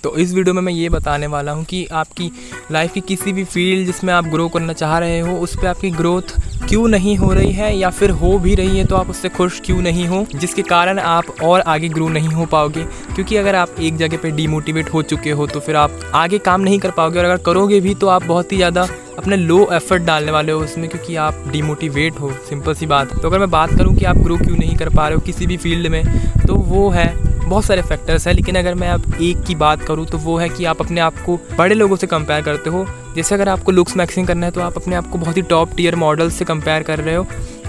तो इस वीडियो में मैं ये बताने वाला हूँ कि आपकी लाइफ की किसी भी फील्ड जिसमें आप ग्रो करना चाह रहे हो उस पर आपकी ग्रोथ क्यों नहीं हो रही है, या फिर हो भी रही है तो आप उससे खुश क्यों नहीं हो, जिसके कारण आप और आगे ग्रो नहीं हो पाओगे। क्योंकि अगर आप एक जगह पे डीमोटिवेट हो चुके हो तो फिर आप आगे काम नहीं कर पाओगे, और अगर करोगे भी तो आप बहुत ही ज़्यादा अपने लो एफर्ट डालने वाले हो उसमें, क्योंकि आप डीमोटिवेट हो। सिंपल सी बात। तो अगर मैं बात करूं कि आप ग्रो क्यों नहीं कर पा रहे हो किसी भी फील्ड में, तो वो है बहुत सारे फैक्टर्स हैं। लेकिन अगर मैं आप एक की बात करूं तो वो है कि आप अपने आप को बड़े लोगों से कंपेयर करते हो। जैसे अगर आपको लुक्स मैक्सिंग करना है तो आप अपने आप को बहुत ही टॉप टियर मॉडल्स से कंपेयर कर रहे हो,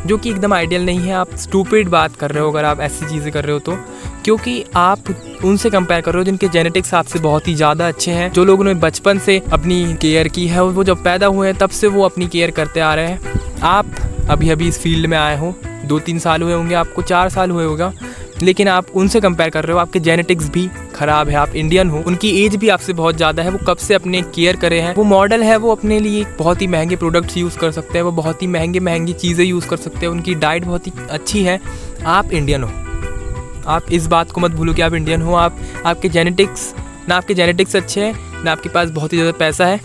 जो कि एकदम आइडियल नहीं है। आप स्टूपिड बात कर रहे हो अगर आप ऐसी चीज़ें कर रहे हो तो, क्योंकि आप उनसे कंपेयर कर रहे हो जिनके जेनेटिक्स आपसे बहुत ही ज़्यादा अच्छे हैं, जो लोगों ने बचपन से अपनी केयर की है, वो जब पैदा हुए हैं तब से वो अपनी केयर करते आ रहे हैं। आप अभी अभी इस फील्ड में आए हो, 2-3 साल हुए होंगे, आपको 4 साल हुए होगा, लेकिन आप उनसे कंपेयर कर रहे हो। आपके जेनेटिक्स भी ख़राब है, आप इंडियन हो, उनकी एज भी आपसे बहुत ज़्यादा है, वो कब से अपने केयर करे हैं। वो मॉडल है, वो अपने लिए बहुत ही महंगे प्रोडक्ट्स यूज़ कर सकते हैं, वो बहुत ही महंगी चीज़ें यूज़ कर सकते हैं, उनकी डाइट बहुत ही अच्छी है। आप इंडियन हो, आप इस बात को मत भूलो कि आप इंडियन हो। आपके जेनेटिक्स ना आपके जेनेटिक्स अच्छे हैं, ना आपके पास बहुत ही ज़्यादा पैसा है।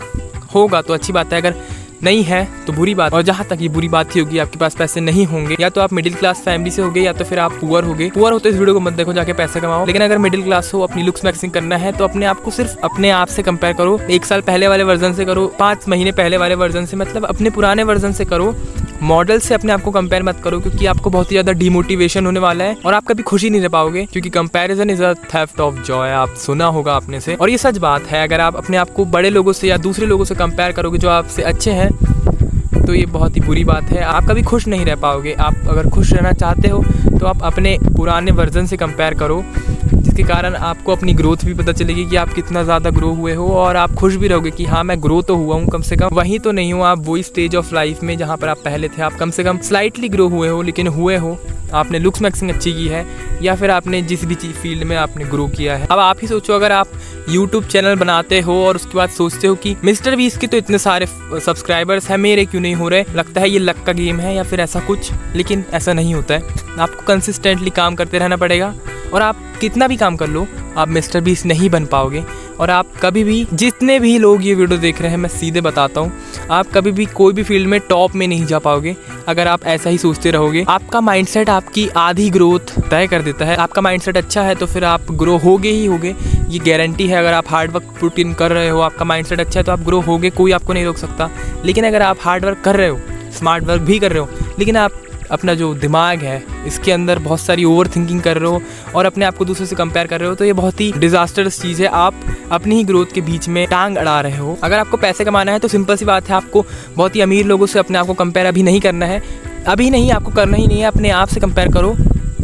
होगा तो अच्छी बात है, अगर नहीं है तो बुरी बात। और जहाँ तक ये बुरी बात ही होगी, आपके पास पैसे नहीं होंगे, या तो आप मिडिल क्लास फैमिली से होगे या तो फिर आप पुअर होगे। पुअर हो तो इस वीडियो को मत देखो, जाके पैसे कमाओ। लेकिन अगर मिडिल क्लास हो, अपनी लुक्स मैक्सिंग करना है तो अपने आप को सिर्फ अपने आप से कंपेयर करो। 1 साल पहले वाले वर्जन से करो, 5 महीने पहले वाले वर्जन से, मतलब अपने पुराने वर्जन से करो। मॉडल से अपने आप को कंपेयर मत करो, क्योंकि आपको बहुत ही ज़्यादा डिमोटिवेशन होने वाला है और आप कभी खुशी नहीं रह पाओगे, क्योंकि comparison is a theft of Joy. आप सुना होगा आपने से, और ये सच बात है। अगर आप अपने आप को बड़े लोगों से या दूसरे लोगों से कंपेयर करोगे जो आपसे अच्छे हैं, तो ये बहुत ही बुरी बात है। आप कभी खुश नहीं रह पाओगे। आप अगर खुश रहना चाहते हो तो आप अपने पुराने वर्जन से कंपेयर करो, जिसके कारण आपको अपनी ग्रोथ भी पता चलेगी कि आप कितना ज़्यादा ग्रो हुए हो, और आप खुश भी रहोगे कि हाँ मैं ग्रो तो हुआ हूँ, कम से कम वहीं तो नहीं हूँ आप वही स्टेज ऑफ लाइफ में जहाँ पर आप पहले थे। आप कम से कम स्लाइटली ग्रो हुए हो, लेकिन हुए हो। आपने लुक्स मैक्सिंग अच्छी की है, या फिर आपने जिस भी फील्ड में आपने ग्रो किया है। अब आप ही सोचो, अगर आप यूट्यूब चैनल बनाते हो और उसके बाद सोचते हो कि मिस्टर बीस्ट के तो इतने सारे सब्सक्राइबर्स हैं, मेरे क्यों नहीं हो रहे, लगता है ये लक का गेम है या फिर ऐसा कुछ। लेकिन ऐसा नहीं होता है। आपको कंसिस्टेंटली काम करते रहना पड़ेगा, और आप कितना भी काम कर लो आप मिस्टर बीस्ट नहीं बन पाओगे। और आप कभी भी, जितने भी लोग ये वीडियो देख रहे हैं, मैं सीधे बताता हूँ, आप कभी भी कोई भी फील्ड में टॉप में नहीं जा पाओगे अगर आप ऐसा ही सोचते रहोगे। आपका माइंडसेट आपकी आधी ग्रोथ तय कर देता है। आपका माइंडसेट अच्छा है तो फिर आप ग्रो होगे ही होगे, ये गारंटी है। अगर आप हार्ड वर्क पुट इन कर रहे हो, आपका माइंडसेट अच्छा है तो आप ग्रो होगे, कोई आपको नहीं रोक सकता। लेकिन अगर आप हार्ड वर्क कर रहे हो, स्मार्ट वर्क भी कर रहे हो, लेकिन आप अपना जो दिमाग है इसके अंदर बहुत सारी ओवर थिंकिंग कर रहे हो और अपने आप को दूसरे से कंपेयर कर रहे हो, तो ये बहुत ही डिजास्टर्स चीज़ है। आप अपनी ही ग्रोथ के बीच में टांग अड़ा रहे हो। अगर आपको पैसे कमाना है तो सिंपल सी बात है, आपको बहुत ही अमीर लोगों से अपने आप को कंपेयर अभी नहीं करना है। अभी नहीं, आपको करना ही नहीं है। अपने आप से कंपेयर करो,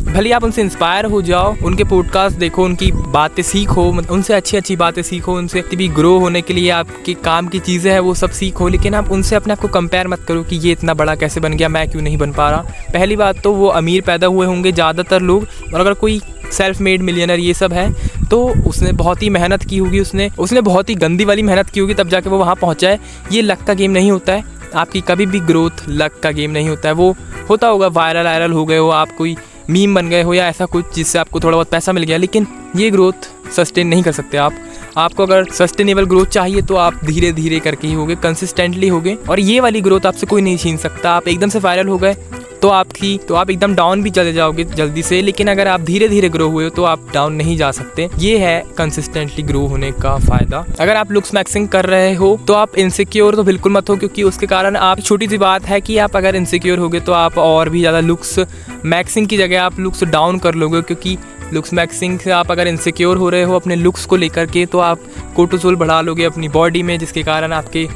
भले आप उनसे इंस्पायर हो जाओ, उनके पॉडकास्ट देखो, उनकी बातें सीखो, उनसे अच्छी अच्छी बातें सीखो, उनसे भी ग्रो होने के लिए आपके काम की चीज़ें हैं वो सब सीखो। लेकिन आप उनसे अपने आप को कंपेयर मत करो कि ये इतना बड़ा कैसे बन गया, मैं क्यों नहीं बन पा रहा। पहली बात तो वो अमीर पैदा हुए होंगे ज़्यादातर लोग, और अगर कोई सेल्फ मेड मिलियनर ये सब है तो उसने बहुत ही मेहनत की होगी, उसने बहुत ही गंदी वाली मेहनत की होगी, तब जाके वो वहाँ पहुँचा है। ये लक का गेम नहीं होता है। आपकी कभी भी ग्रोथ लक का गेम नहीं होता है। वो होता होगा वायरल हो गए हो, आप कोई मीम बन गए हो या ऐसा कुछ जिससे आपको थोड़ा बहुत पैसा मिल गया, लेकिन ये ग्रोथ सस्टेन नहीं कर सकते आप। आपको अगर सस्टेनेबल ग्रोथ चाहिए तो आप धीरे धीरे करके ही होगे, कंसिस्टेंटली होगे, और ये वाली ग्रोथ आपसे कोई नहीं छीन सकता। आप एकदम से वायरल हो गए तो आप एकदम डाउन भी चले जाओगे जल्दी से, लेकिन अगर आप धीरे धीरे ग्रो हुए हो तो आप डाउन नहीं जा सकते। ये है कंसिस्टेंटली ग्रो होने का फायदा। अगर आप लुक्स मैक्सिंग कर रहे हो तो आप इनसिक्योर तो बिल्कुल मत हो, क्योंकि उसके कारण आप, छोटी सी बात है कि आप अगर इनसिक्योर होगे तो आप और भी ज़्यादा लुक्स मैक्सिंग की जगह आप लुक्स डाउन कर लोगे। क्योंकि लुक्स मैक्सिंग से आप अगर इनसिक्योर हो रहे हो अपने लुक्स को लेकर के, तो आप कोर्टिसोल बढ़ा लोगे अपनी बॉडी में, जिसके कारण आपके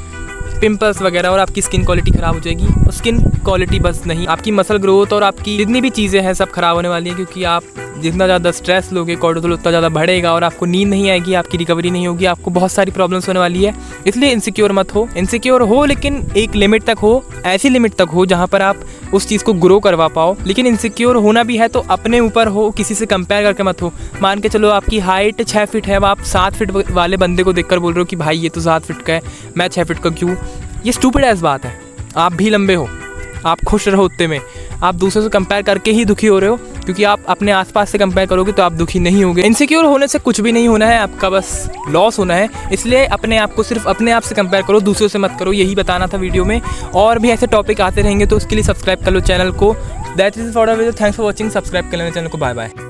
पिंपल्स वगैरह और आपकी स्किन क्वालिटी ख़राब हो जाएगी। और स्किन क्वालिटी बस नहीं, आपकी मसल ग्रोथ और आपकी जितनी भी चीज़ें हैं सब ख़राब होने वाली हैं, क्योंकि आप जितना ज़्यादा स्ट्रेस लोगे कोर्टिसोल उतना ज़्यादा बढ़ेगा, और आपको नींद नहीं आएगी, आपकी रिकवरी नहीं होगी, आपको बहुत सारी प्रॉब्लम्स होने वाली है। इसलिए इनसिक्योर मत हो। इनसिक्योर हो लेकिन एक लिमिट तक हो, ऐसी लिमिट तक हो जहाँ पर आप उस चीज़ को ग्रो करवा पाओ। लेकिन इनसिक्योर होना भी है तो अपने ऊपर हो, किसी से कंपेयर करके मत हो। मान के चलो आपकी हाइट 6 फीट है, आप 7 फीट वाले बंदे को देखकर बोल रहे हो कि भाई ये तो 7 फीट का है, मैं 6 फीट का क्यों। ये स्टूपिड एस बात है। आप भी लंबे हो, आप खुश रहो उतने में, आप दूसरों से कंपेयर करके ही दुखी हो रहे हो। क्योंकि आप अपने आसपास से कंपेयर करोगे तो आप दुखी नहीं होगे। इनसिक्योर होने से कुछ भी नहीं होना है, आपका बस लॉस होना है। इसलिए अपने आप को सिर्फ अपने आप से कंपेयर करो, दूसरों से मत करो। यही बताना था वीडियो में। और भी ऐसे टॉपिक आते रहेंगे तो उसके लिए सब्सक्राइब कर लो चैनल को। That is for the video. Thanks for watching. Subscribe कर लेना चैनल को। Bye bye.